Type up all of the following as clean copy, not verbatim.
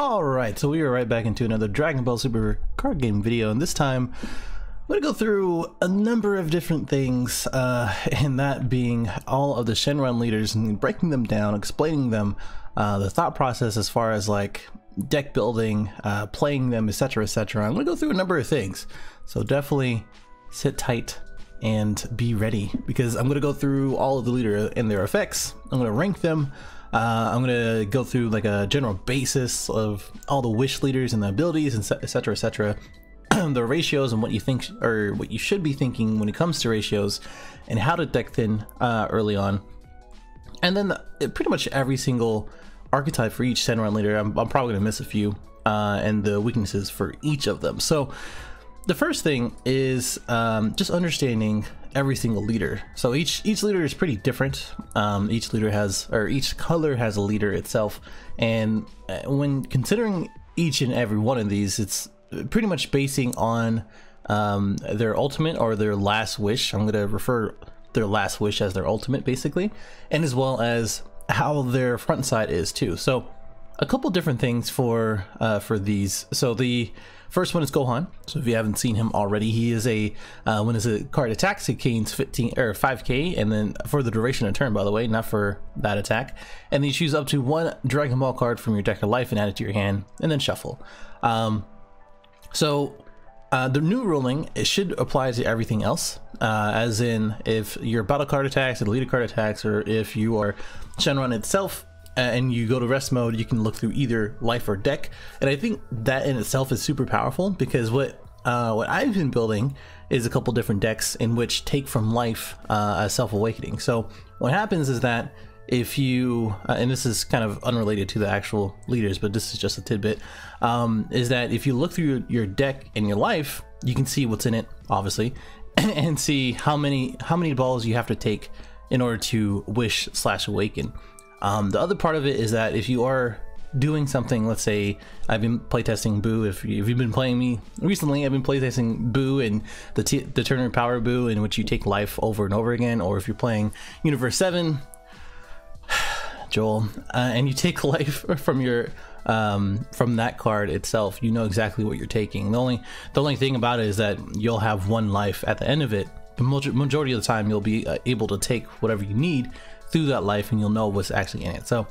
Alright, so we are right back into another Dragon Ball Super card game video, and this time I'm going to go through a number of different things, and that being all of the Shenron leaders and breaking them down, explaining them, the thought process as far as like deck building, playing them, etc, etc. I'm going to go through a number of things, so definitely sit tight and be ready, because I'm going to go through all of the leader and their effects. I'm going to rank them. I'm gonna go through like a general basis of all the wish leaders and the abilities, and etc, etc. The ratios and what you think, or what you should be thinking when it comes to ratios, and how to deck thin early on. And then pretty much every single archetype for each Shenron leader. I'm probably gonna miss a few, and the weaknesses for each of them. So the first thing is just understanding every single leader. So each leader is pretty different. Each leader has, or each color has a leader itself, and when considering each and every one of these, it's pretty much basing on their ultimate or their last wish. I'm going to refer their last wish as their ultimate, basically, and as well as how their front side is too. So a couple different things for these. So the first one is Gohan. So if you haven't seen him already, he is a when his card attacks, it gains 15 or 5k, and then for the duration of turn, by the way, not for that attack. And then you choose up to one Dragon Ball card from your deck of life and add it to your hand, and then shuffle. The new ruling, it should apply to everything else, as in if your battle card attacks, or the leader card attacks, or if you are Shenron itself, and you go to rest mode, you can look through either life or deck. And I think that in itself is super powerful, because what I've been building is a couple different decks in which take from life as self-awakening. So what happens is that if you, and this is kind of unrelated to the actual leaders, but this is just a tidbit, is that if you look through your deck and your life, you can see what's in it, obviously, and see how many balls you have to take in order to wish / awaken. The other part of it is that if you are doing something, let's say I've been playtesting Boo, if you've been playing me recently, I've been playtesting Boo and the Turner Power Boo, in which you take life over and over again, or if you're playing Universe 7, Joel, and you take life from your from that card itself, you know exactly what you're taking. The only thing about it is that you'll have one life at the end of it. The majority of the time you'll be able to take whatever you need through that life, and you'll know what's actually in it. So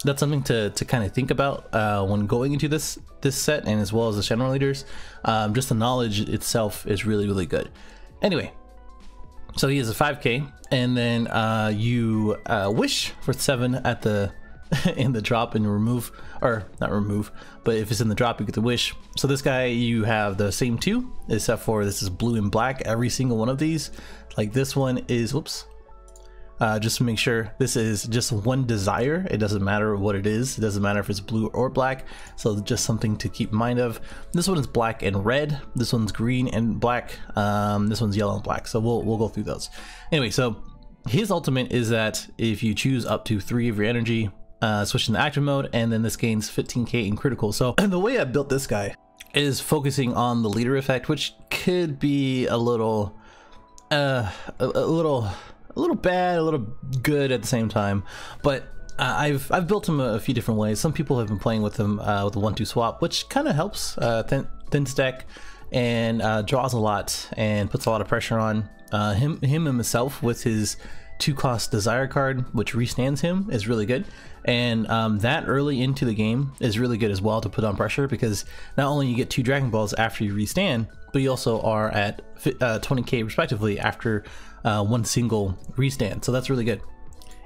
that's something to kind of think about when going into this set, and as well as the Shenron leaders. Just the knowledge itself is really good. Anyway, so he has a 5k, and then you wish for 7 at the in the drop, and remove, or not remove, but if it's in the drop, you get the wish. So this guy, you have the same 2, except for this is blue and black. Every single one of these, like this one is, whoops, just to make sure, this is just one desire. It doesn't matter what it is. It doesn't matter if it's blue or black. So just something to keep in mind of. This one is black and red. This one's green and black. This one's yellow and black. So we'll go through those. Anyway, so his ultimate is that if you choose up to 3 of your energy, switch into active mode, and then this gains 15k in critical. So the way I built this guy is focusing on the leader effect, which could be a little bad, a little good at the same time, but I've built him a few different ways. Some people have been playing with him with the 1-2 swap, which kind of helps thin stack, and draws a lot and puts a lot of pressure on him himself with his 2-cost desire card, which restands him, is really good. And that early into the game is really good as well to put on pressure, because not only you get 2 Dragon Balls after you restand, but you also are at 20k respectively after one single restand. So that's really good.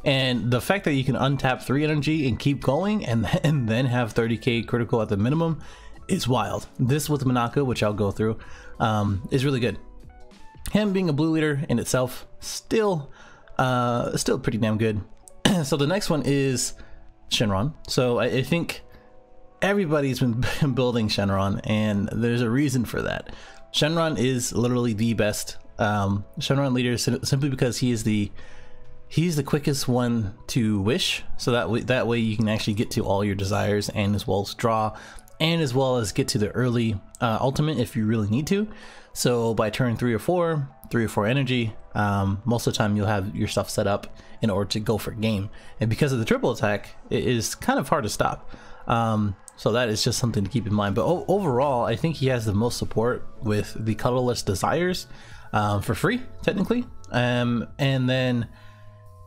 And the fact that you can untap 3 energy and keep going, and then have 30k critical at the minimum, is wild. This with Monaka, which I'll go through, is really good. Him being a blue leader in itself, still pretty damn good. So the next one is Shenron. So I think everybody's been building Shenron, and there's a reason for that. Shenron is literally the best Shenron leader, simply because he's the quickest one to wish. So that way you can actually get to all your desires, and as well as draw, and as well as get to the early ultimate if you really need to. So by turn 3 or 4 energy, most of the time you'll have your stuff set up in order to go for game. And because of the triple attack, it is kind of hard to stop. So that is just something to keep in mind. But overall, I think he has the most support with the colorless desires for free, technically. And then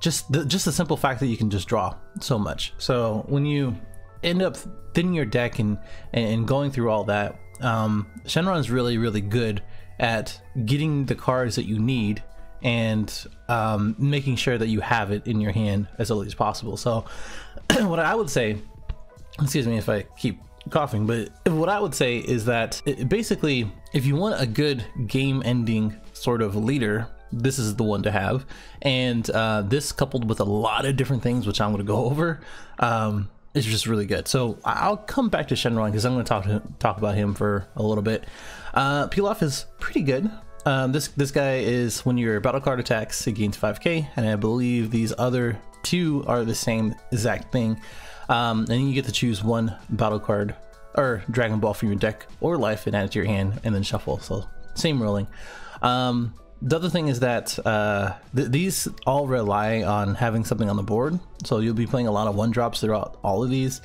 just the simple fact that you can just draw so much. So when you end up thinning your deck and going through all that, Shenron is really good at getting the cards that you need and making sure that you have it in your hand as early as possible. So what I would say, excuse me if I keep coughing, but what I would say is that basically, if you want a good game ending sort of leader, this is the one to have. And this coupled with a lot of different things, which I'm going to go over, is just really good. So I'll come back to Shenron because I'm going to talk about him for a little bit. Pilaf is pretty good. This guy is, when your battle card attacks, it gains 5k, and I believe these other two are the same exact thing. And you get to choose one battle card or Dragon Ball from your deck or life and add it to your hand and then shuffle. So same rolling. The other thing is that these all rely on having something on the board. So you'll be playing a lot of 1-drops throughout all of these.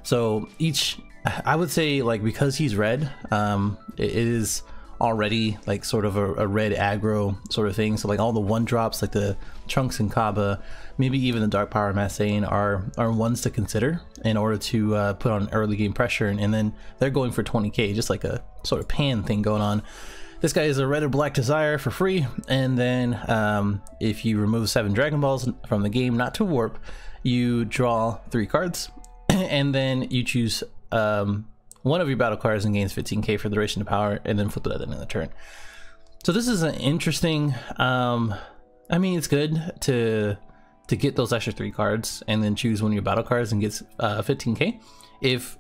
So each, I would say, like, because he's red, it is already like sort of a red aggro sort of thing. So like all the 1-drops, like the Trunks and Kaba, maybe even the Dark Power Massane are ones to consider in order to put on early game pressure. And then they're going for 20k, just like a sort of pan thing going on. This guy is a red or black desire for free, and then if you remove 7 Dragon Balls from the game, not to warp, you draw 3 cards, and then you choose one of your battle cards and gains 15k for the duration of power, and then flip it at the end of the turn. So this is an interesting, I mean, it's good to get those extra 3 cards and then choose one of your battle cards and gets 15k. If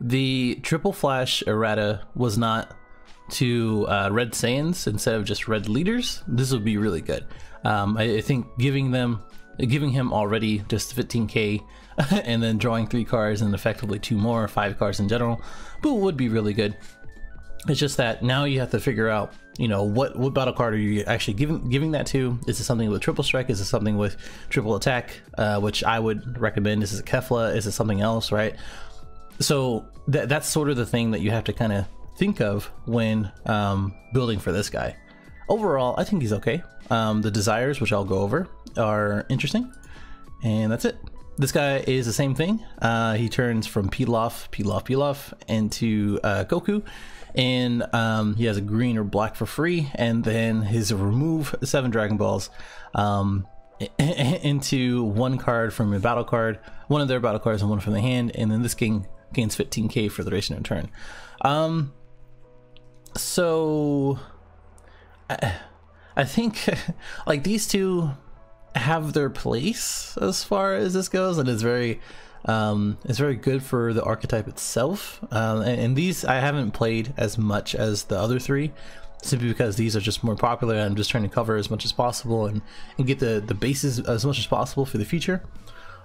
the triple flash errata was not to red Saiyans instead of just red leaders, this would be really good. I think giving him already just 15k and then drawing 3 cards and effectively 2 more, 5 cards in general, but would be really good. It's just that now you have to figure out, you know, what battle card are you actually giving that to? Is it something with triple strike? Is it something with triple attack, which I would recommend? Is it Kefla? Is it something else, right? So that's sort of the thing that you have to kind of think of when building for this guy. Overall, I think he's okay. The desires, which I'll go over, are interesting, and that's it. This guy is the same thing. He turns from Pilaf into Goku, and he has a green or black for free, and then his remove 7 Dragon Balls into 1 card from a battle card, one of their battle cards and one from the hand, and then this king gains 15k for the duration of turn. So I think like these two have their place as far as this goes, and it's very good for the archetype itself. And these I haven't played as much as the other 3, simply because these are just more popular. I'm just trying to cover as much as possible and get the bases as much as possible for the future.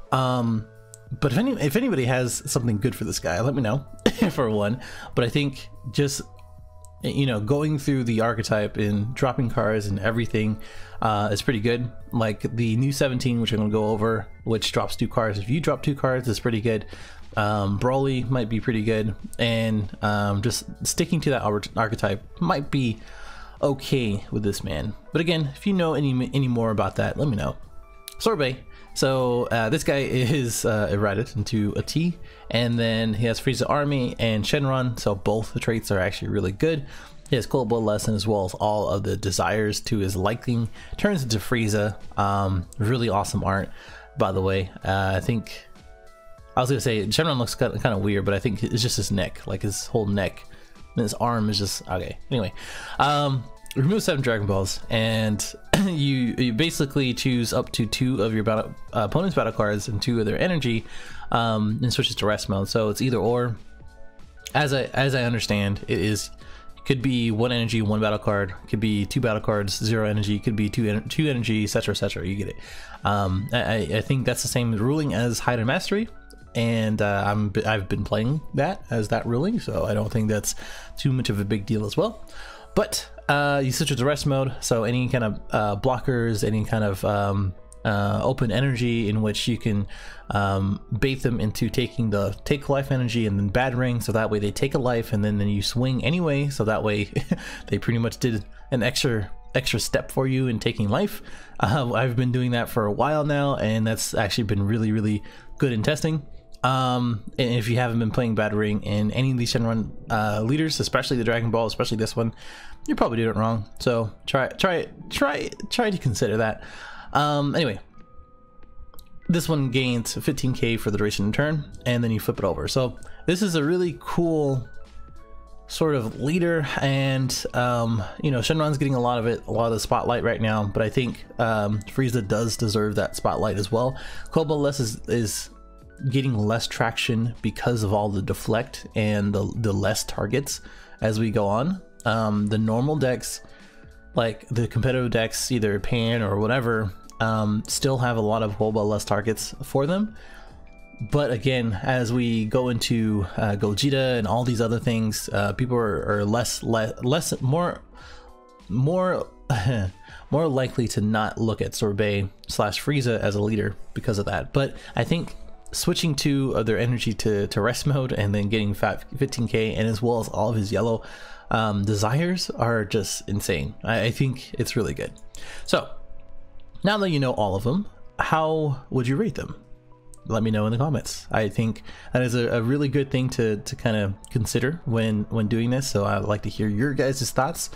But if anybody has something good for this guy, let me know for one. But I think just, you know, going through the archetype and dropping cards and everything is pretty good. Like the new 17, which I'm going to go over, which drops 2 cards. If you drop 2 cards, it's pretty good. Broly might be pretty good, and just sticking to that archetype might be okay with this man. But again, if you know any more about that, let me know. Sorbet. So this guy is errated into a T, and then he has Frieza Army and Shenron, so both the traits are actually really good. He has Cold Blood Lesson as well as all of the desires to his liking. Turns into Frieza. Really awesome art, by the way. I think I was gonna say Shenron looks kind of weird, but I think it's just his neck, like his whole neck, and his arm is just okay. Anyway, remove 7 Dragon Balls, and you basically choose up to 2 of your opponent's battle cards and 2 of their energy, and switches to rest mode. So it's either or. As I understand, it could be 1 energy, 1 battle card. Could be 2 battle cards, 0 energy. Could be 2 energy, etc., etc. You get it. I think that's the same ruling as Hide and Mastery, and I've been playing that as that ruling, so I don't think that's too much of a big deal as well. But you switch to rest mode, so any kind of blockers, any kind of open energy in which you can bait them into taking the take life energy and then bad ring, so that way they take a life and then you swing anyway, so that way they pretty much did an extra step for you in taking life. I've been doing that for a while now, and that's actually been really good in testing. And if you haven't been playing bad ring in any of these Shenron leaders, especially the Dragon Ball, especially this one, you're probably doing it wrong, so try to consider that. Anyway, this one gains 15k for the duration of the turn, and then you flip it over. So this is a really cool sort of leader, and you know, Shenron's getting a lot of the spotlight right now, but I think Frieza does deserve that spotlight as well. Cobalt is getting less traction because of all the deflect and the less targets as we go on. The normal decks, like the competitive decks, either Pan or whatever, still have a lot of whole less targets for them. But again, as we go into Gogeta and all these other things, people are more more likely to not look at Sorbet / Frieza as a leader because of that. But I think switching to their energy to rest mode and then getting 15k, and as well as all of his yellow desires, are just insane. I think it's really good. So now that you know all of them, how would you rate them? Let me know in the comments. I think that is a really good thing to kind of consider when doing this, so I'd like to hear your guys' thoughts.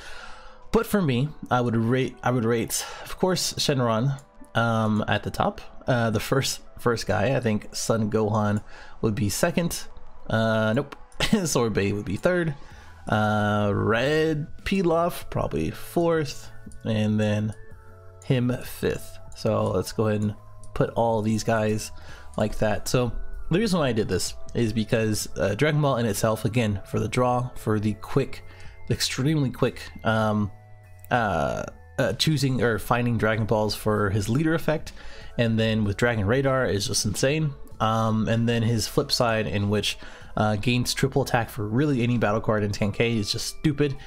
But for me, I would rate, of course, Shenron at the top. The first guy, I think Son Gohan would be second. Nope. Sorbet would be third. Red Pilaf probably fourth, and then him fifth. So let's go ahead and put all these guys like that. So the reason why I did this is because Dragon Ball in itself, again, for the draw, for the quick, extremely quick choosing or finding Dragon Balls for his leader effect, and then with Dragon Radar is just insane. And then his flip side, in which gains triple attack for really any battle card in 10k, is just stupid.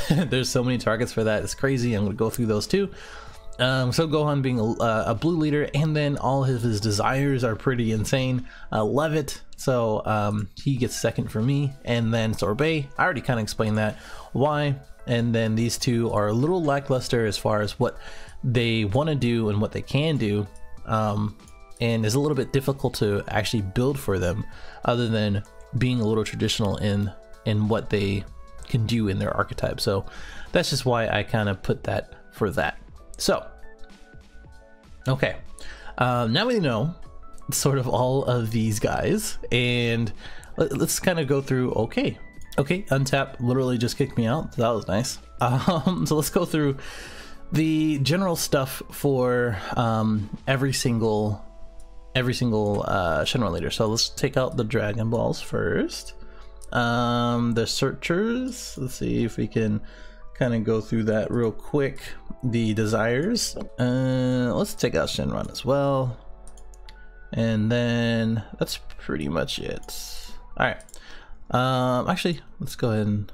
There's so many targets for that, it's crazy. I'm gonna go through those too. So Gohan being a blue leader, and then all of his desires are pretty insane. I love it. So he gets second for me, and then Sorbet, I already kind of explained that why. And then these two are a little lackluster as far as what they want to do and what they can do, and is a little bit difficult to actually build for them, other than being a little traditional in what they can do in their archetype. So that's just why I kind of put that for that. So, okay, now we know sort of all of these guys, and let's kind of go through. Okay, Untap literally just kicked me out. That was nice. So let's go through the general stuff for every single Shenron leader. So let's take out the Dragon Balls first. The searchers. Let's see if we can kind of go through that real quick. The desires, let's take out Shenron as well, and then that's pretty much it. All right, actually let's go ahead and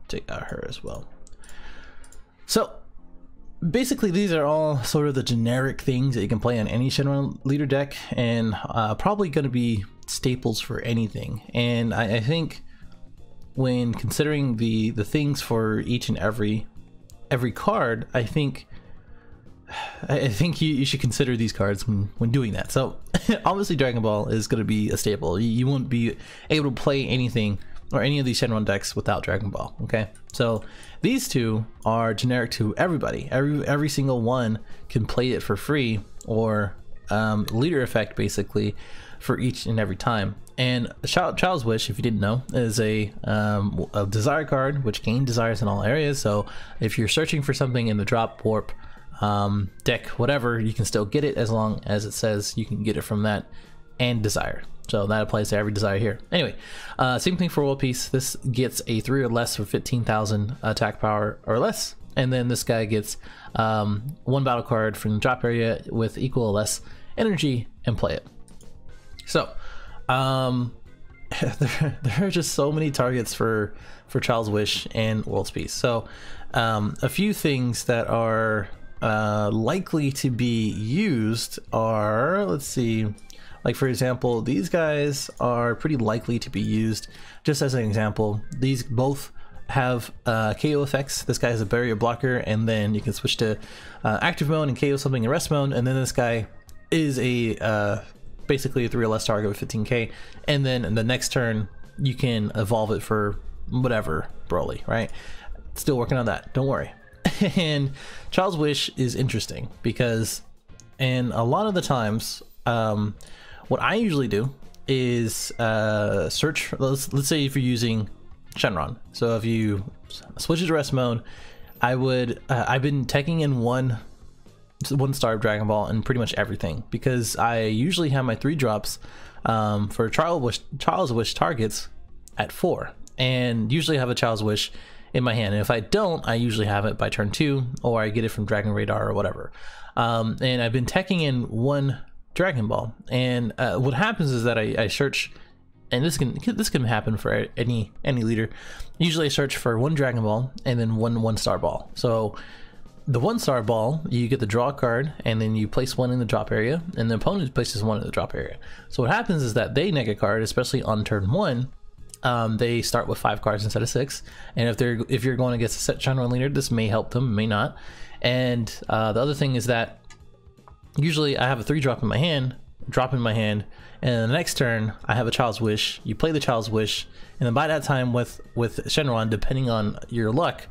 take out her as well. So basically these are all sort of the generic things that you can play on any Shenron leader deck, and probably going to be staples for anything. And I think when considering the things for each and every card, I think you should consider these cards when doing that. So obviously Dragon Ball is going to be a staple. You won't be able to play anything or any of these Shenron decks without Dragon Ball. Okay, so these two are generic to everybody. Every single one can play it for free, or leader effect basically for each and every time. And Child's Wish, if you didn't know, is a desire card which gains desires in all areas. So if you're searching for something in the drop, warp, deck, whatever, you can still get it as long as it says you can get it from that and desire. So that applies to every desire here. Anyway, same thing for World Peace. This gets a 3 or less for 15,000 attack power or less. And then this guy gets one battle card from the drop area with equal or less energy and play it. So there are just so many targets for Child's Wish and World's Peace. So a few things that are likely to be used are, let's see, like for example, these guys are pretty likely to be used. Just as an example, these both have KO effects. This guy is a barrier blocker, and then you can switch to active mode and KO something in rest mode, and then this guy is a basically a 3 or less target with 15k, and then in the next turn you can evolve it for whatever Broly, right? Still working on that, don't worry. And Child's Wish is interesting because, and a lot of the times, what I usually do is search. Let's say if you're using Shenron, so if you switch to rest mode, I would I've been taking in one star of Dragon Ball and pretty much everything, because I usually have my 3 drops for Child's Wish targets at 4, and usually have a Child's Wish in my hand, and if I don't, I usually have it by turn 2, or I get it from Dragon Radar or whatever. And I've been teching in 1 Dragon Ball, and what happens is that I search, and this can happen for any leader. Usually I search for 1 Dragon Ball and then one star ball. So the 1 star ball, you get the draw card, and then you place 1 in the drop area, and the opponent places 1 in the drop area. So what happens is that they neg a card, especially on turn 1. They start with 5 cards instead of 6, and if you're going against a set Shenron leader, this may help them, may not. And the other thing is that usually I have a 3 drop in my hand, and then the next turn I have a Child's Wish. You play the Child's Wish, and then by that time with Shenron, depending on your luck,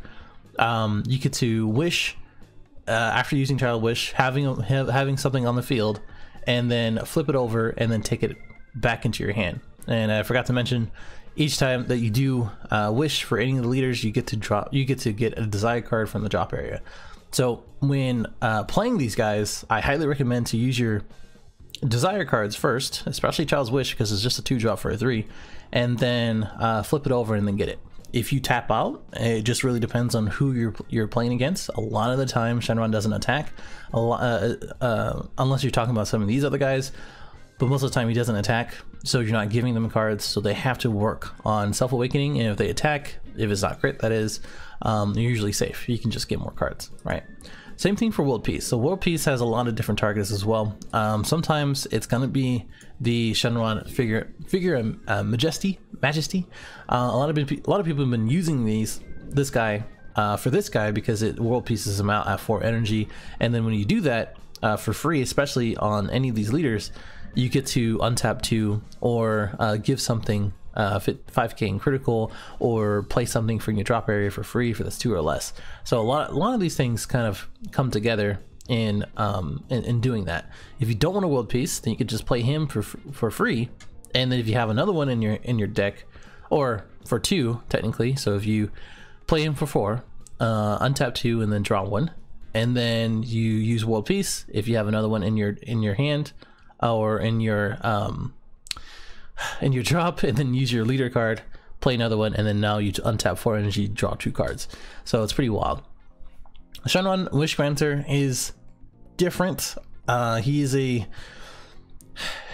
you get to wish after using Child's Wish, having something on the field, and then flip it over and then take it back into your hand. And I forgot to mention, each time that you do wish for any of the leaders, you get to get a desired card from the drop area. So when playing these guys, I highly recommend to use your desire cards first, especially Child's Wish, because it's just a 2 drop for a 3, and then flip it over and then get it. If you tap out, it just really depends on who you're playing against. A lot of the time Shenron doesn't attack, unless you're talking about some of these other guys, but most of the time he doesn't attack, so you're not giving them cards, so they have to work on self-awakening, and if they attack, if it's not crit, that is, you're usually safe. You can just get more cards, right? Same thing for World Peace. So World Peace has a lot of different targets as well. Sometimes it's gonna be the Shenron figure Majesty. A lot of people have been using this guy for this guy because it World Peaces him out at 4 energy, and then when you do that for free, especially on any of these leaders, you get to untap 2 or give something 5k in critical, or play something from your drop area for free for this 2 or less. So a lot of these things kind of come together in doing that. If you don't want a World Peace, then you could just play him for free, and then if you have another one in your deck, or for 2 technically, so if you play him for 4, untap 2 and then draw 1, and then you use World Peace if you have another one in your hand or in your drop, and then use your leader card, play another one, and then now you untap 4 energy, draw 2 cards. So it's pretty wild. Shenron Wish Granter is different. He is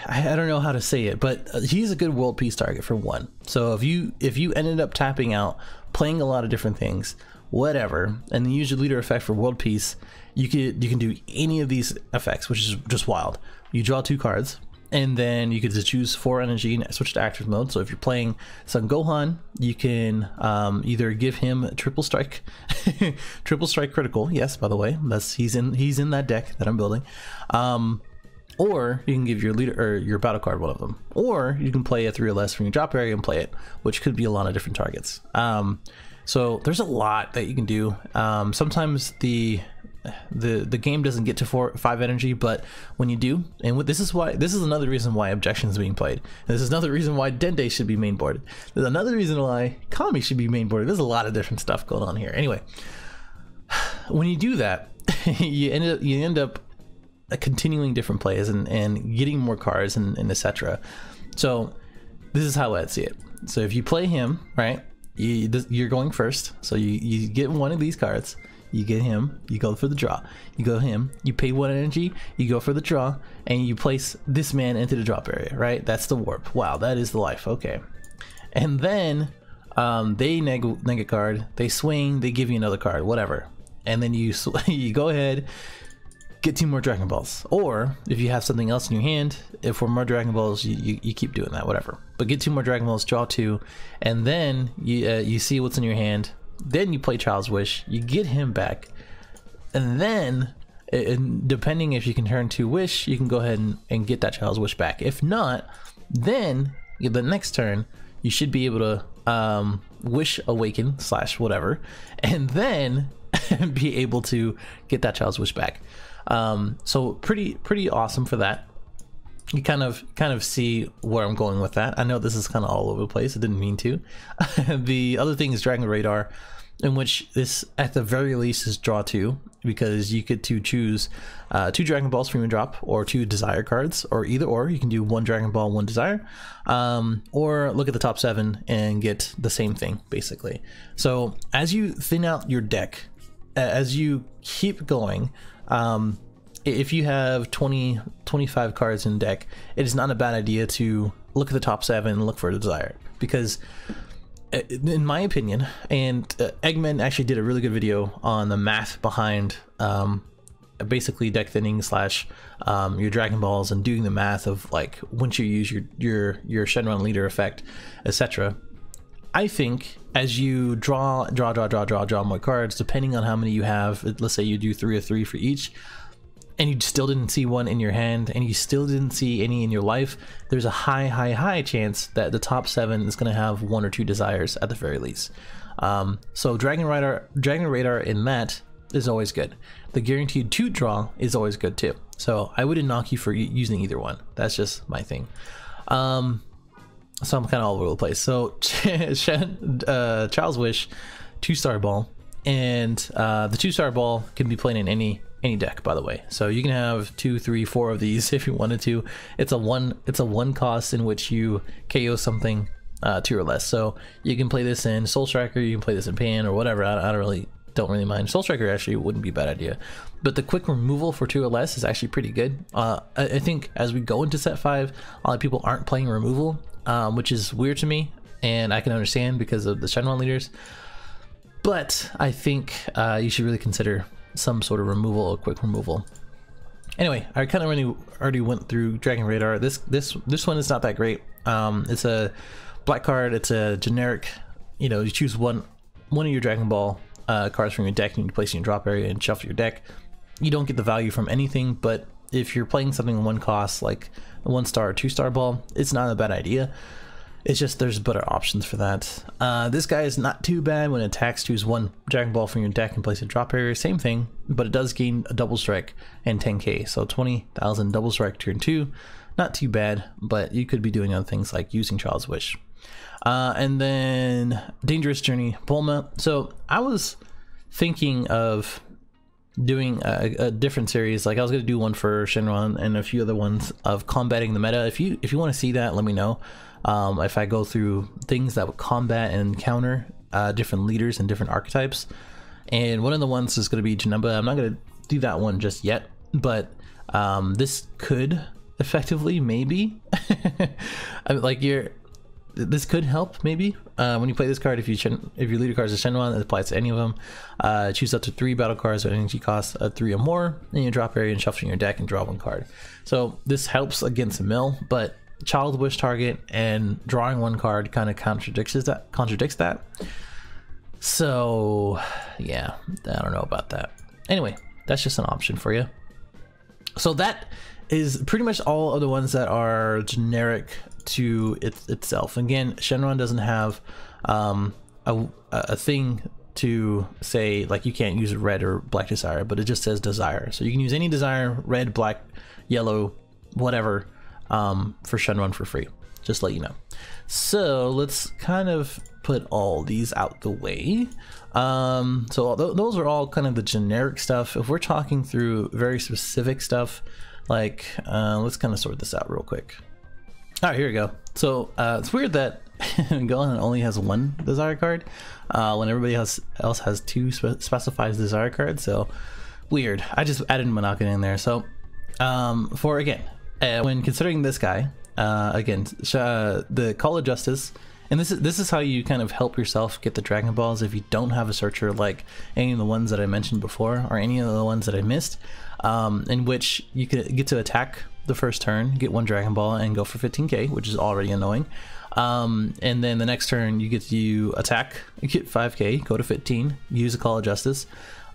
I don't know how to say it, but he's a good World Peace target for 1. So if you ended up tapping out, playing a lot of different things, whatever, and then use your leader effect for World Peace, you can do any of these effects, which is just wild. You draw 2 cards, and then you could just choose 4 energy and switch to active mode. So if you're playing Son Gohan, you can either give him triple strike critical. Yes, by the way, he's in that deck that I'm building. Or you can give your leader or your battle card one of them, or you can play a 3 or less from your drop area and play it, which could be a lot of different targets. So there's a lot that you can do. Sometimes the game doesn't get to 4 or 5 energy, but when you do, and this is another reason why Objection is being played. And this is another reason why Dende should be mainboarded. There's another reason why Kami should be mainboarded. There's a lot of different stuff going on here. Anyway, when you do that, you end up continuing different plays and getting more cards and etc. So this is how I'd see it. So if you play him, right, you're going first, so you get one of these cards, you get him, you go for the draw, you go him, you pay 1 energy, you go for the draw, and you place this man into the drop area, right? That's the warp. Wow, that is the life. Okay, and then they neg a card, they swing, they give you another card, whatever, and then you you go ahead, get 2 more Dragon Balls. Or if you have something else in your hand, if for more Dragon Balls, you keep doing that, whatever. But get 2 more Dragon Balls, draw 2, and then you see what's in your hand. Then you play Child's Wish, you get him back, and then depending if you can turn 2 Wish, you can go ahead and get that Child's Wish back. If not, then the next turn you should be able to Wish Awaken / whatever, and then be able to get that Child's Wish back. So pretty awesome for that. You kind of see where I'm going with that. I know this is kind of all over the place. I didn't mean to. The other thing is Dragon Radar, in which this at the very least is draw 2, because you get to choose 2 Dragon Balls from your drop, or 2 Desire cards, or either or. You can do 1 Dragon Ball, 1 Desire, or look at the top 7 and get the same thing basically. So as you thin out your deck, as you keep going, if you have 25 cards in deck, it is not a bad idea to look at the top 7 and look for a Desire, because in my opinion, and Eggman actually did a really good video on the math behind basically deck thinning / your Dragon Balls, and doing the math of like once you use your Shenron leader effect, etc. I think as you draw more cards, depending on how many you have, let's say you do 3 or 3 for each, and you still didn't see one in your hand, and you still didn't see any in your life, there's a high chance that the top 7 is going to have 1 or 2 Desires at the very least. So Dragon Radar in that is always good. The guaranteed 2 draw is always good too. So I wouldn't knock you for using either one. That's just my thing. So I'm kind of all over the place. So Child's Wish, 2-star ball, and the 2-star ball can be played in any deck, by the way. So you can have 2, 3, 4 of these if you wanted to. It's a one cost in which you KO something 2 or less. So you can play this in Soul Striker, you can play this in Pan or whatever. I don't really mind. Soul Striker actually wouldn't be a bad idea, but the quick removal for 2 or less is actually pretty good. I think as we go into set 5, a lot of people aren't playing removal, which is weird to me, and I can understand because of the Shenron leaders, but I think you should really consider some sort of removal or quick removal. Anyway, I kind of already went through Dragon Radar. This one is not that great. It's a black card. It's a generic, you choose one of your Dragon Ball cards from your deck, and you place it in your drop area and shuffle your deck. You don't get the value from anything, but if you're playing something in 1 cost, like a 1-star or 2-star ball, it's not a bad idea. It's just there's better options for that. This guy is not too bad. When it attacks, choose 1 Dragon Ball from your deck and place it in drop area. Same thing, but it does gain a double strike and 10k. So 20,000 double strike turn 2. Not too bad, but you could be doing other things like using Child's Wish. And then Dangerous Journey, Bulma. So I was thinking of doing a different series. Like I was going to do one for Shenron and a few other ones of combating the meta. If you want to see that, let me know. If I go through things that would combat and counter different leaders and different archetypes. And one of the ones is going to be Janemba. I'm not going to do that one just yet, but this could effectively maybe like this could help maybe when you play this card. If your leader card is a Shenron, it applies to any of them. Choose up to 3 battle cards with energy cost of 3 or more in your drop area and shuffle your deck and draw 1 card. So this helps against a mill, but Child's Wish target and drawing 1 card kind of contradicts that. So yeah, I don't know about that. Anyway, that's just an option for you. So that is pretty much all of the ones that are generic to itself. Again, Shenron doesn't have a thing to say like you can't use red or black Desire, but it just says Desire. So you can use any Desire, red, black, yellow, whatever, for Shenron for free. Just let you know. So let's kind of put all these out the way. So those are all kind of the generic stuff. If we're talking through very specific stuff, like let's kind of sort this out real quick. All right, here we go. So it's weird that Gohan only has 1 Desire card when everybody else has 2 specified Desire cards. So weird. I just added Monacan in there. So when considering this guy, again, the Call of Justice And this is how you kind of help yourself get the Dragon Balls if you don't have a searcher like any of the ones that I mentioned before or any of the ones that I missed, in which you could get to attack the first turn, get 1 Dragon Ball, and go for 15k, which is already annoying. And then the next turn you get to attack, get 5k, go to 15, use a Call of Justice,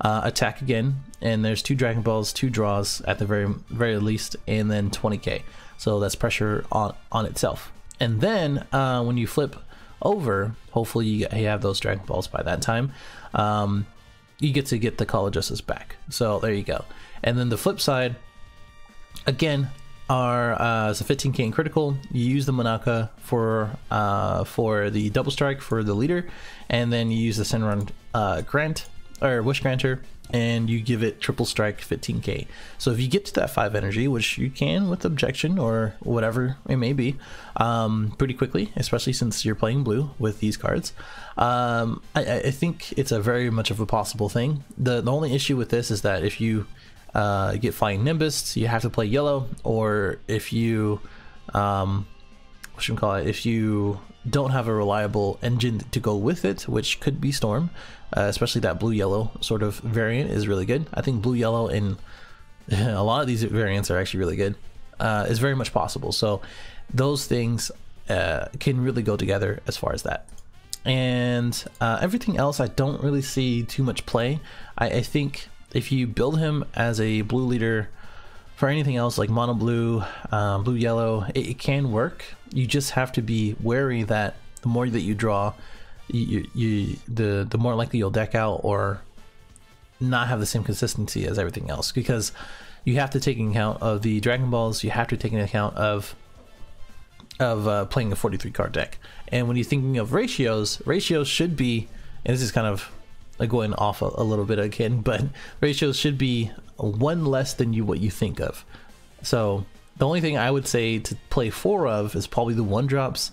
attack again, and there's 2 Dragon Balls, 2 draws at the very least, and then 20k. So that's pressure on itself. And then when you flip over, hopefully you have those Dragon Balls by that time, you get to get the Call of Justice back. So there you go. And then the flip side, again, it's a 15k in critical. You use the Monaka for the double strike for the leader, and then you use the Shenron grant or wish granter, and you give it triple strike 15k. So if you get to that 5 energy, which you can with objection or whatever it may be, pretty quickly, especially since you're playing blue with these cards, I think it's a very much of a possible thing. The only issue with this is that if you get Flying Nimbus, you have to play yellow, or if you if you don't have a reliable engine to go with it, which could be Storm, especially that blue-yellow sort of variant is really good. I think blue-yellow in a lot of these variants are actually really good. Is very much possible. So those things can really go together as far as that. And everything else, I don't really see too much play. I think if you build him as a blue leader for anything else like mono blue, blue yellow, it can work. You just have to be wary that the more that you draw, the more likely you'll deck out or not have the same consistency as everything else, because you have to take into account of the Dragon Balls. You have to take into account of playing a 43 card deck. And when you're thinking of ratios should be, and this is kind of going off a little bit again, but ratios should be 1 less than what you think of. So the only thing I would say to play 4 of is probably the 1-drops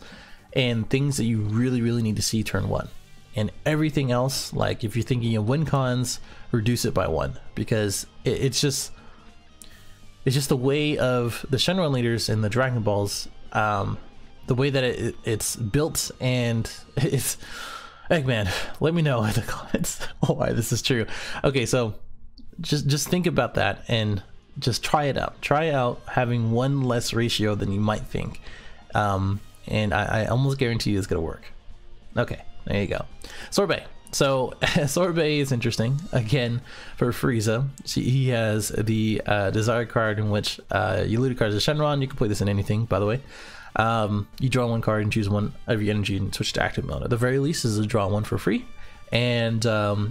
and things that you really need to see turn 1. And everything else, like if you're thinking of win cons, reduce it by 1, because it's just the way of the Shenron leaders and the Dragon Balls, the way that it's built. And it's Eggman, let me know in the comments why this is true. Okay, so just think about that and just try it out. Try out having 1 less ratio than you might think, and I almost guarantee you it's gonna work. Okay, there you go. Sorbet. So Sorbet is interesting again for Frieza. He has the Desire card, in which you loot a card as a Shenron. You can play this in anything, by the way. You draw 1 card and choose 1 of your energy and switch to active mode. At the very least, is a draw 1 for free. And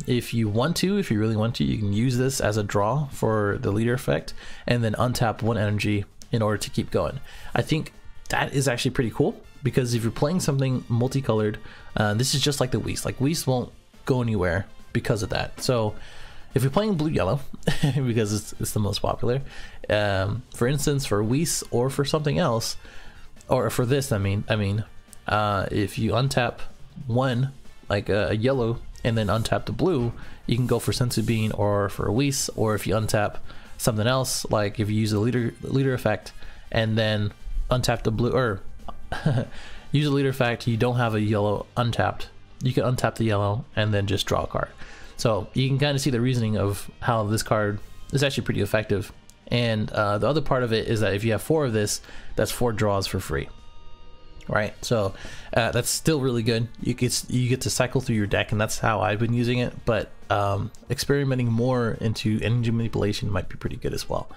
if you really want to, you can use this as a draw for the leader effect, and then untap 1 energy in order to keep going. I think that is actually pretty cool, because if you're playing something multicolored, this is just like the Whis. Like Whis won't go anywhere because of that. So if you're playing blue-yellow, because it's the most popular, for instance, for Whis or for something else, or for this, I mean, if you untap 1, like a yellow, and then untap the blue, you can go for Sensu Bean or for a Whis, or if you untap something else, like if you use the leader effect and then untap the blue, or use a leader effect, you don't have a yellow untapped, you can untap the yellow and then just draw a card. So you can kind of see the reasoning of how this card is actually pretty effective. And the other part of it is that if you have 4 of this, that's 4 draws for free, right? So that's still really good. You get to cycle through your deck, and that's how I've been using it. But experimenting more into energy manipulation might be pretty good as well.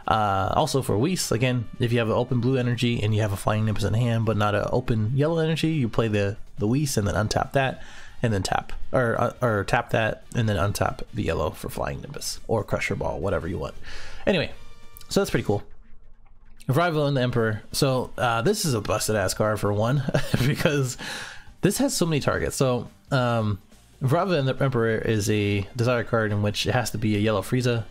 Also for Whis, again, if you have an open blue energy and you have a Flying Nimbus in hand but not an open yellow energy, you play the Whis and then untap that, and then tap or tap that and then untap the yellow for Flying Nimbus or Crusher Ball, whatever you want. Anyway, so that's pretty cool. Rival and the Emperor. So this is a busted ass card for 1 because this has so many targets. So Rival and the Emperor is a Desire card in which it has to be a yellow Frieza,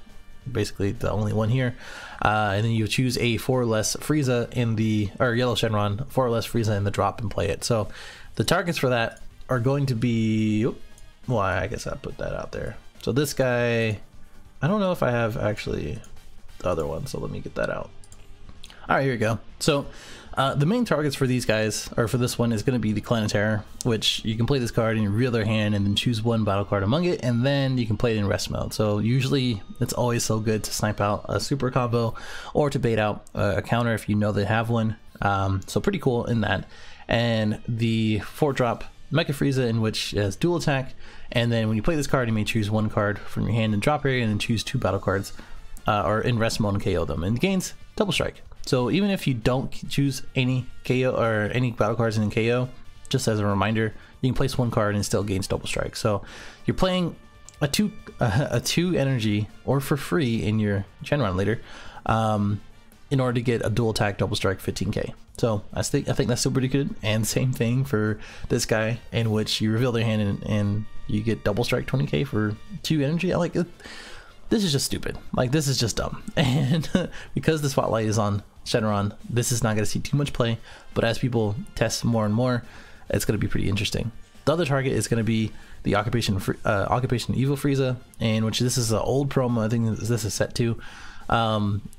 basically the only one here, and then you choose a 4 or less Frieza in the, or yellow Shenron, 4 or less Frieza in the drop and play it. So the targets for that are going to be, well, I guess I put that out there. So this guy, I don't know if I have actually the other one, so let me get that out. All right, here we go. So The main targets for these guys, or for this one, is going to be the Clan of Terror, which you can play this card in your reveal their hand and then choose one battle card among it, and then you can play it in rest mode. So usually it's always so good to snipe out a super combo or to bait out a counter if you know they have one. So pretty cool in that. And the 4-drop Mecha Frieza, in which has dual attack, and then when you play this card you may choose one card from your hand in drop area and then choose 2 battle cards or in rest mode and KO them, and gains double strike. So even if you don't choose any KO or any battle cards in KO, just as a reminder, you can place one card and still gains double strike. So you're playing a two energy or for free in your Shenron leader in order to get a dual attack double strike 15k. So I think that's still pretty good. And same thing for this guy, in which you reveal their hand and you get double strike 20k for 2 energy. I like it. This is just stupid. Like, this is just dumb. And because the spotlight is on Shenron, this is not going to see too much play, but as people test more and more, it's going to be pretty interesting. The other target is going to be the Occupation Evil Frieza, in which this is an old promo. I think this is set 2,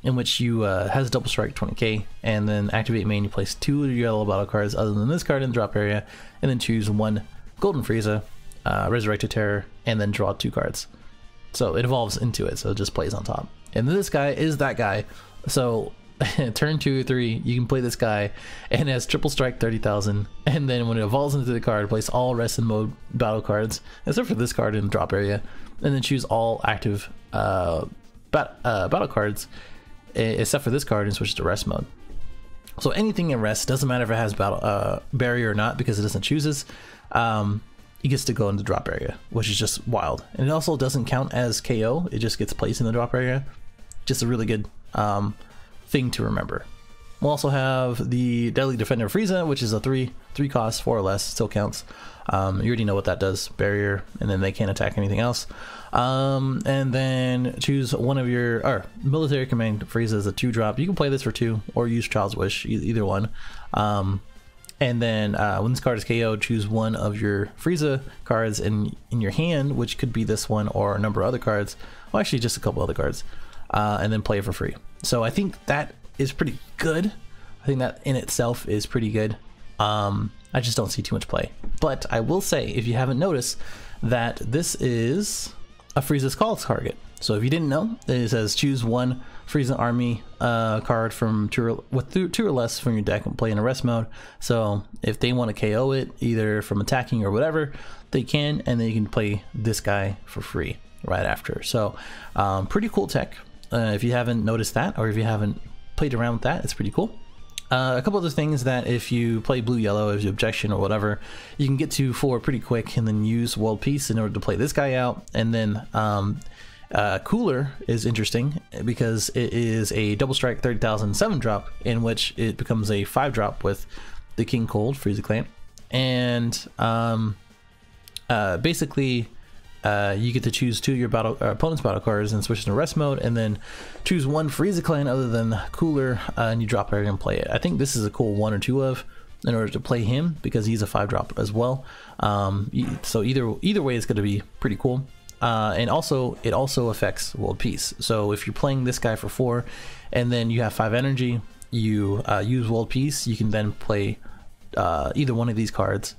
in which you has double strike 20k, and then activate main. You place 2 yellow battle cards other than this card in the drop area, and then choose 1 Golden Frieza, Resurrected Terror, and then draw 2 cards. So it evolves into it, so it just plays on top. And this guy is that guy. So turn 2 or 3, you can play this guy, and it has triple strike 30,000. And then when it evolves into the card, place all rest in mode battle cards, except for this card in the drop area, and then choose all active battle cards, except for this card, and switch to rest mode. So anything in rest, doesn't matter if it has battle barrier or not, because it doesn't chooses. He gets to go into the drop area, which is just wild. And it also doesn't count as KO, it just gets placed in the drop area. Just a really good thing to remember. We'll also have the Deadly Defendant Frieza, which is a 3 cost, 4 or less, still counts. You already know what that does, barrier, and then they can't attack anything else. And then choose one of your Military Command Frieza is a 2-drop. You can play this for 2 or use Child's Wish, either one. And then when this card is KO, choose one of your Frieza cards in your hand, which could be this one or a number of other cards. Well, actually just a couple other cards, and then play it for free. So I think that is pretty good. I think that in itself is pretty good. I just don't see too much play. But I will say, if you haven't noticed, that this is a Frieza's Call target. So if you didn't know, it says choose 1 Frieza Army card from 2 or less from your deck and play in a rest mode. So if they want to KO it, either from attacking or whatever, they can, and then you can play this guy for free right after. So pretty cool tech. If you haven't noticed that, or if you haven't played around with that, it's pretty cool. A couple other things that if you play blue-yellow as your objection or whatever, you can get to 4 pretty quick and then use World Peace in order to play this guy out. And then Cooler is interesting because it is a double strike 30,000 7-drop, in which it becomes a 5-drop with the King Cold Frieza Clan. And basically you get to choose 2 of your opponent's battle cards and switch into rest mode, and then choose 1 Frieza Clan other than Cooler, and you drop it and play it. I think this is a cool 1 or 2 of in order to play him, because he's a 5-drop as well. So either way, it's going to be pretty cool. And also it also affects World Peace. So if you're playing this guy for 4 and then you have 5 energy, you use World Peace, you can then play either one of these cards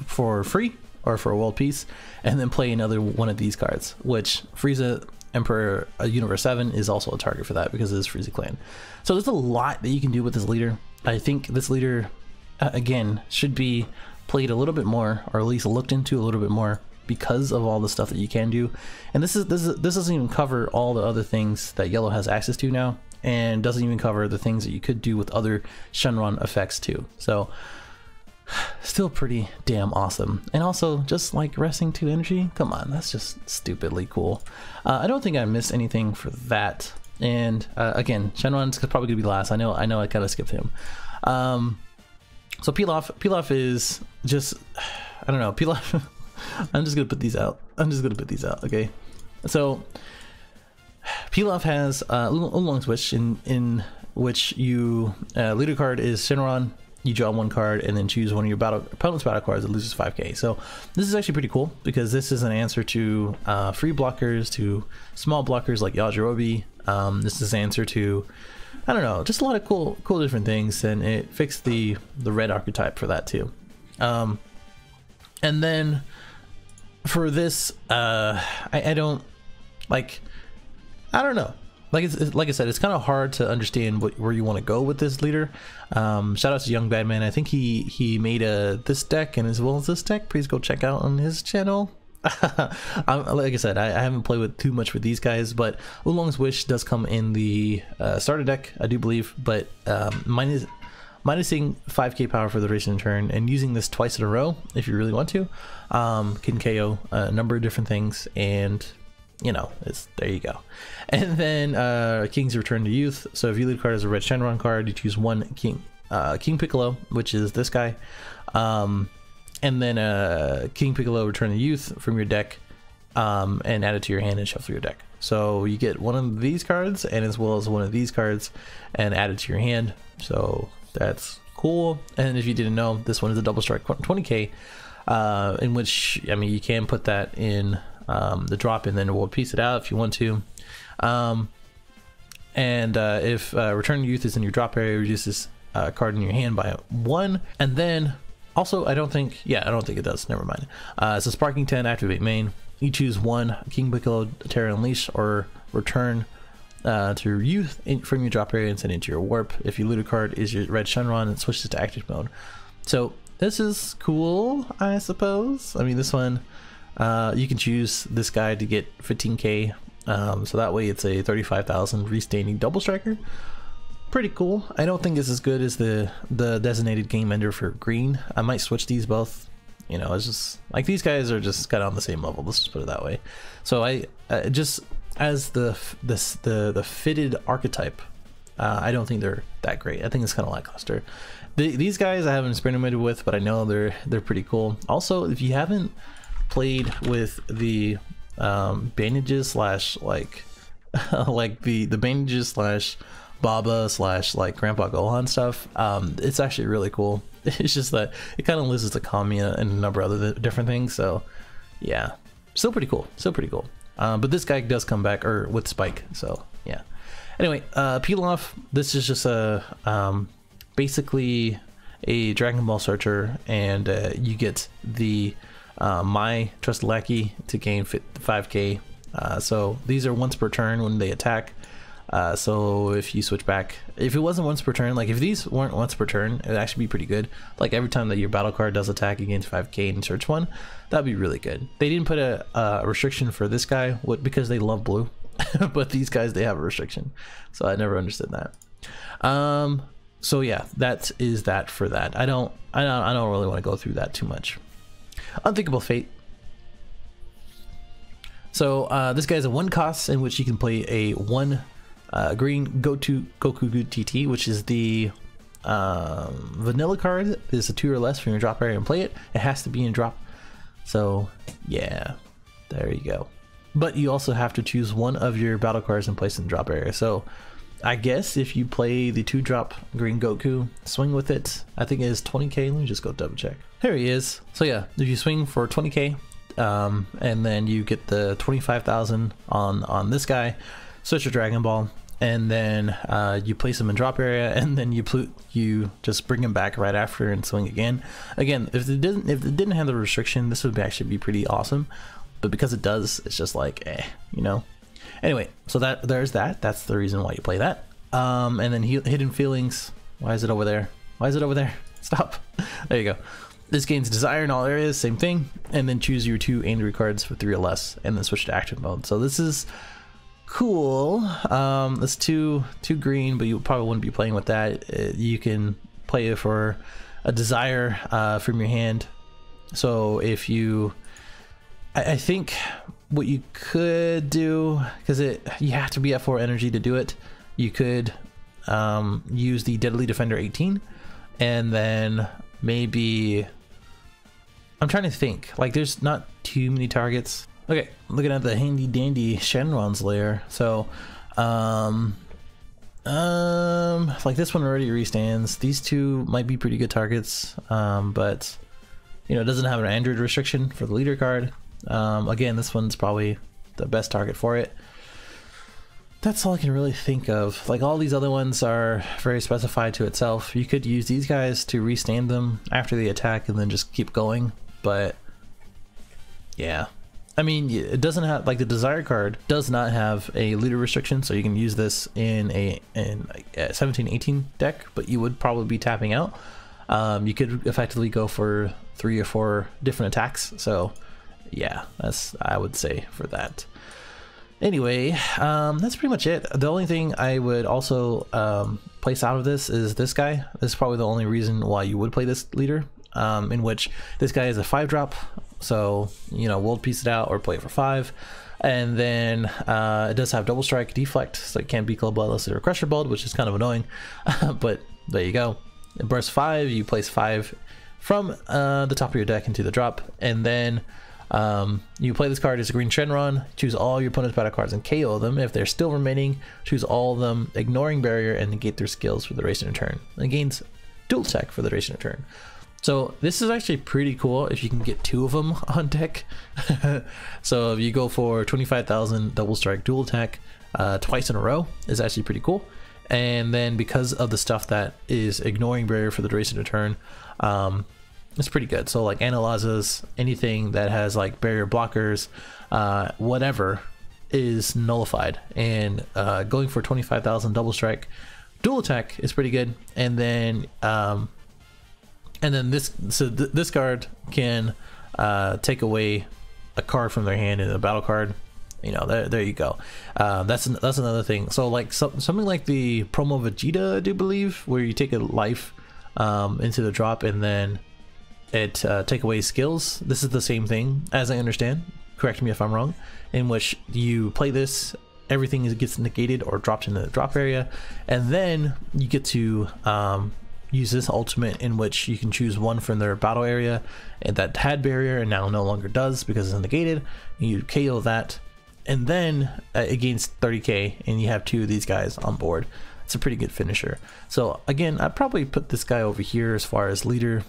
for free or for a World Peace, and then play another one of these cards, which Frieza Emperor Universe 7 is also a target for that because it is Frieza Clan. So there's a lot that you can do with this leader. I think this leader again should be played a little bit more, or at least looked into a little bit more, because of all the stuff that you can do. And this doesn't even cover all the other things that Yellow has access to now, and doesn't even cover the things that you could do with other Shenron effects too. So still pretty damn awesome. And also, just like resting 2 energy, come on, that's just stupidly cool. I don't think I missed anything for that. And again, Shenron's probably gonna be last. I know I kind of skipped him. So Pilaf is just, I don't know, Pilaf. I'm just gonna put these out. Okay, so Pilaf has a long switch in which you leader card is Shenron. You draw 1 card and then choose one of your opponent's battle cards that loses 5k. So this is actually pretty cool, because this is an answer to free blockers, to small blockers like Yajirobe. This is an answer to I don't know, just a lot of cool different things, and it fixed the red archetype for that too. And then for this, I don't know. Like I said, it's kind of hard to understand where you want to go with this leader. Shout out to Young Badman. I think he made this deck, and as well as this deck, please go check out on his channel. Like I said, I haven't played with too much with these guys, but Oolong's Wish does come in the starter deck, I do believe, but minusing 5k power for the duration turn and using this twice in a row if you really want to can KO a number of different things, and you know, there you go. And then King's Return to Youth. So if you lead a card as a red Shenron card, you choose one King Piccolo, which is this guy, and then King Piccolo Return to Youth from your deck, and add it to your hand and shuffle your deck. So you get one of these cards and as well as one of these cards and add it to your hand. So that's cool. And if you didn't know, this one is a double strike 20k, in which, I mean, you can put that in the drop and then we'll piece it out if you want to. If Return to Youth is in your drop area, reduce this card in your hand by 1. And then also, I don't think it does, never mind. So Sparking 10, activate main. You choose one King Piccolo Terra Unleash or return to your Youth from your drop area and send it into your warp. If your looted card is your red Shenron, it switches to active mode. So this is cool, I suppose. I mean, this one, you can choose this guy to get 15k, so that way it's a 35,000 restaining double striker. Pretty cool. I don't think it's as good as the designated game ender for green. I might switch these both. You know, it's just like these guys are just kind of on the same level. Let's just put it that way. So I just as the fitted archetype, I don't think they're that great. I think it's kind of lackluster. These guys I haven't experimented with, but I know they're pretty cool. Also, if you haven't played with the bandages slash like the bandages slash Baba slash like Grandpa Gohan stuff, it's actually really cool. It's just that it kind of loses to Kamiya and a number of other different things. So yeah, still pretty cool, but this guy does come back or with Spike, so yeah. Anyway, Pilaf, this is just a basically a Dragon Ball searcher, and you get the my Trusted Lackey to gain 5k. So these are once per turn when they attack. So if you switch back, if it wasn't once per turn, like if these weren't once per turn, it'd actually be pretty good. Like every time that your battle card does attack against 5k and search one, that'd be really good. They didn't put a restriction for this guy because they love blue, but these guys, they have a restriction. So I never understood that. So yeah, that is that for that. I don't really want to go through that too much. Unthinkable Fate. So this guy's a 1 cost in which you can play a 1 green Goku TT, which is the vanilla card. Is a 2 or less from your drop area and play it. It has to be in drop. So yeah, there you go. But you also have to choose one of your battle cards and place it in drop area. So I guess if you play the 2-drop green Goku, swing with it. I think it is 20k. Let me just go double check. Here he is. So yeah, if you swing for 20k, and then you get the 25,000 on this guy, switch your Dragon Ball, and then you place him in drop area, and then you just bring him back right after and swing again. Again, if it didn't have the restriction, this would actually be pretty awesome. But because it does, it's just like, you know. Anyway, so there's that. That's the reason why you play that. And then Hidden Feelings. Why is it over there? Why is it over there? Stop. There you go. This gains Desire in all areas, same thing. And then choose your 2 angry cards for 3 or less, and then switch to active mode. So this is cool. It's 2 green, but you probably wouldn't be playing with that. You can play it for a Desire from your hand. So if you, I think what you could do, because you have to be at 4 energy to do it, you could use the Deadly Defender 18, and then maybe, I'm trying to think, like there's not too many targets. Okay, looking at the handy dandy Shenron Slayer. So like this one already restands. These 2 might be pretty good targets, but you know, it doesn't have an Android restriction for the leader card. Again, this one's probably the best target for it. that's all I can really think of. Like, all these other ones are very specified to itself. You could use these guys to restand them after the attack and then just keep going, but yeah. I mean, it doesn't have, like, the Desire card does not have a leader restriction, so you can use this in a 17-18 deck, but you would probably be tapping out. You could effectively go for 3 or 4 different attacks, so yeah, that's, I would say, for that. Anyway, that's pretty much it. The only thing I would also place out of this is this guy. This is probably the only reason why you would play this leader, in which this guy is a 5-drop. So, you know, world piece it out or play it for 5. And then it does have double strike, deflect, so it can't be club bloodless or crusher balled, which is kind of annoying. But there you go. It bursts 5, you place 5 from the top of your deck into the drop, and then you play this card as a green Shenron, choose all your opponent's battle cards and KO them. If they're still remaining, choose all of them, ignoring barrier, and negate their skills for the duration of turn. It gains dual attack for the duration of turn. So this is actually pretty cool if you can get 2 of them on deck. So if you go for 25,000 double strike dual attack twice in a row is actually pretty cool. And then because of the stuff that is ignoring barrier for the duration of turn, it's pretty good. So like analyzes, anything that has like barrier blockers, whatever is nullified. And going for 25,000 double strike dual attack is pretty good. And then this card can take away a card from their hand and a battle card. You know, there you go. That's another thing. So like something like the promo Vegeta, I do believe, where you take a life into the drop and then it take away skills. This is the same thing, as I understand. Correct me if I'm wrong. In which you play this, everything gets negated or dropped into the drop area, and then you get to use this ultimate in which you can choose one from their battle area and that had barrier and now no longer does because it's negated. You KO that, and then it gains 30k, and you have 2 of these guys on board. It's a pretty good finisher. So again, I'd probably put this guy over here as far as leader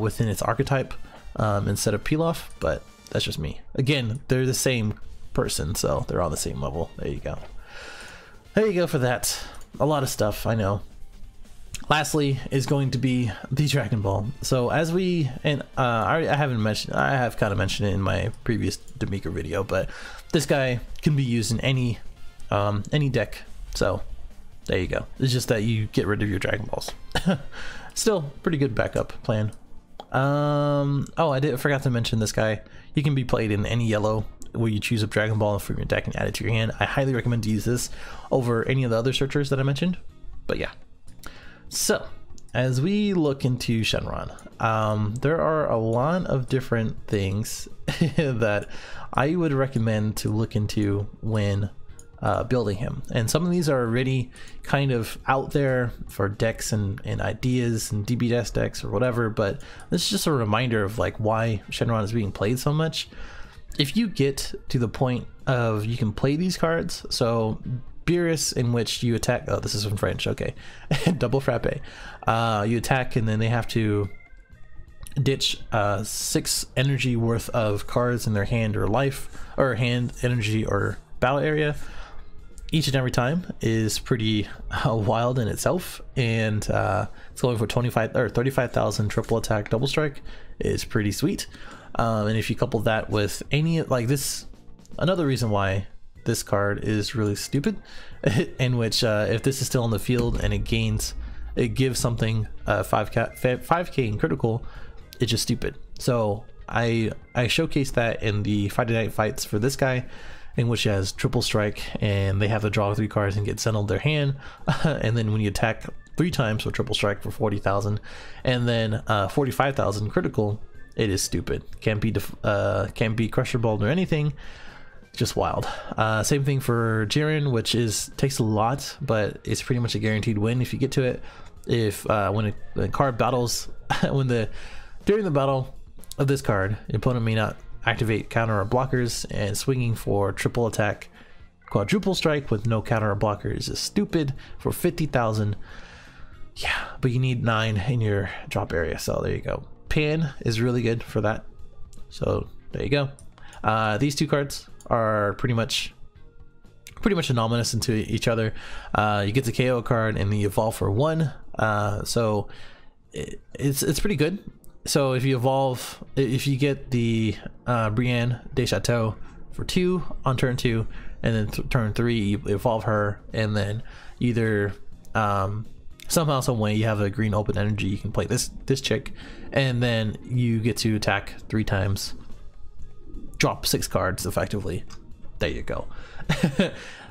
within its archetype instead of Pilaf, but that's just me. Again, they're the same person, so they're on the same level. There you go. There you go for that. A lot of stuff, I know. Lastly is going to be the Dragon Ball. So as we, and I have kind of mentioned it in my previous Demika video, but this guy can be used in any deck. So there you go. It's just that you get rid of your Dragon Balls. Still pretty good backup plan. Oh, I forgot to mention this guy. You can be played in any yellow where you choose a Dragon Ball from your deck and add it to your hand. I highly recommend to use this over any of the other searchers that I mentioned. But yeah. So, as we look into Shenron, there are a lot of different things that I would recommend to look into when building him. And some of these are already kind of out there for decks and ideas and DBS decks or whatever, but this is just a reminder of like why Shenron is being played so much. If you get to the point of you can play these cards, so Beerus, in which you attack, oh, this is in French, okay, double frappe, you attack and then they have to ditch 6 energy worth of cards in their hand or life, or hand, energy, or battle area each and every time, is pretty wild in itself. And it's going for 25 or 35,000 triple attack double strike is pretty sweet. And if you couple that with any, like this, another reason why this card is really stupid, in which if this is still on the field and it gives something 5k in critical, it's just stupid. So I showcased that in the Friday Night Fights for this guy, in which he has triple strike and they have to draw 3 cards and get sent on their hand, and then when you attack 3 times with triple strike for 40,000 and then 45,000 critical, it is stupid. Can't be crusher balled or anything. Just wild. Same thing for Jiren, which takes a lot, but it's pretty much a guaranteed win if you get to it. If when a card battles, during the battle of this card, the opponent may not activate counter or blockers, and swinging for triple attack quadruple strike with no counter or blockers is stupid for 50,000. Yeah, but you need 9 in your drop area, so there you go. Pan is really good for that, so there you go. These 2 cards are pretty much pretty much anomalous into each other. You get the KO card and the evolve for 1. So it's pretty good. So if you evolve, if you get the Brienne de Chateau for 2 on turn 2, and then turn 3 you evolve her, and then either somehow, some way you have a green open energy, you can play this chick, and then you get to attack 3 times, drop 6 cards effectively. There you go.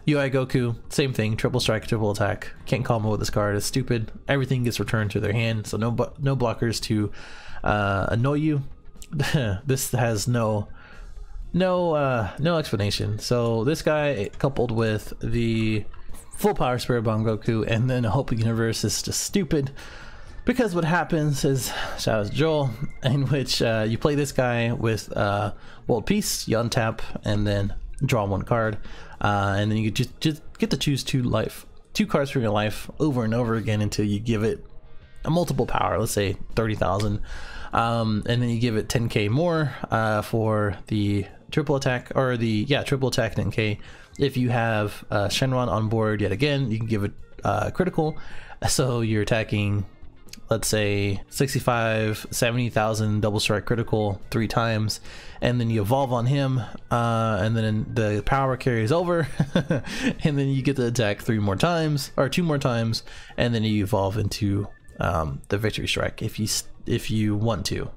UI Goku, same thing, triple strike, triple attack. Can't combo with this card, it's stupid. Everything gets returned to their hand, so no blockers to annoy you. This has no explanation. So this guy coupled with the full power Spirit Bomb Goku and then a Hope Universe is just stupid, because what happens is, shout out to Joel, in which you play this guy with World Peace, you untap and then draw 1 card, and then you just get to choose 2 cards from your life over and over again until you give it a multiple power, let's say 30,000, and then you give it 10k more for the triple attack, or the triple attack 10k. If you have Shenron on board yet again, you can give it critical, so you're attacking, let's say 65-70,000 double strike critical 3 times, and then you evolve on him, and then the power carries over and then you get to attack 3 more times or 2 more times, and then you evolve into the victory strike if you want to.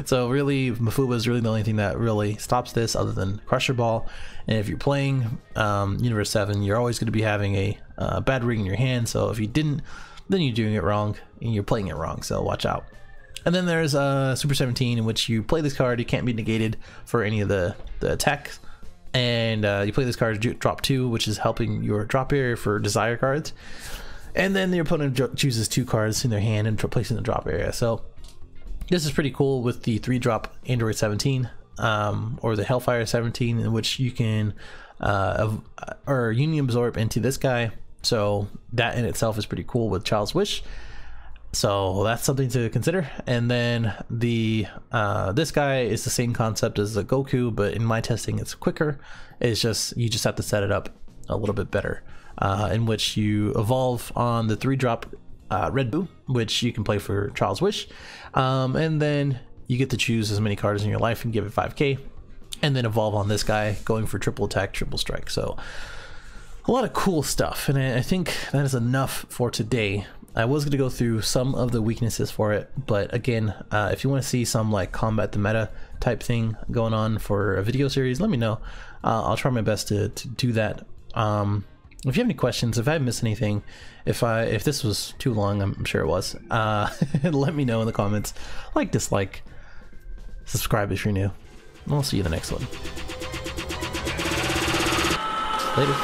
So really Mafuba is really the only thing that really stops this, other than Crusher Ball. And if you're playing Universe 7, you're always going to be having a bad ring in your hand, so if you didn't, then you're doing it wrong and you're playing it wrong, so watch out. And then there's Super 17, in which you play this card, you can't be negated for any of the attacks, and you play this card to drop 2, which is helping your drop area for desire cards, and then the opponent chooses 2 cards in their hand and placing the drop area. So this is pretty cool with the 3-drop Android 17 or the Hellfire 17, in which you can or Union Absorb into this guy. So that in itself is pretty cool with Child's Wish. So that's something to consider. And then the this guy is the same concept as the Goku, but in my testing it's quicker. It's just, you just have to set it up a little bit better, in which you evolve on the 3-drop Red Boo, which you can play for Child's Wish, and then you get to choose as many cards in your life and give it 5k, and then evolve on this guy, going for triple attack, triple strike. So a lot of cool stuff, and I think that is enough for today. I was going to go through some of the weaknesses for it, but again, if you want to see some like combat the meta type thing going on for a video series, let me know. I'll try my best to do that. If you have any questions, if I missed anything, if this was too long, I'm sure it was, let me know in the comments. Like, dislike, subscribe if you're new, and I'll see you in the next one. Later.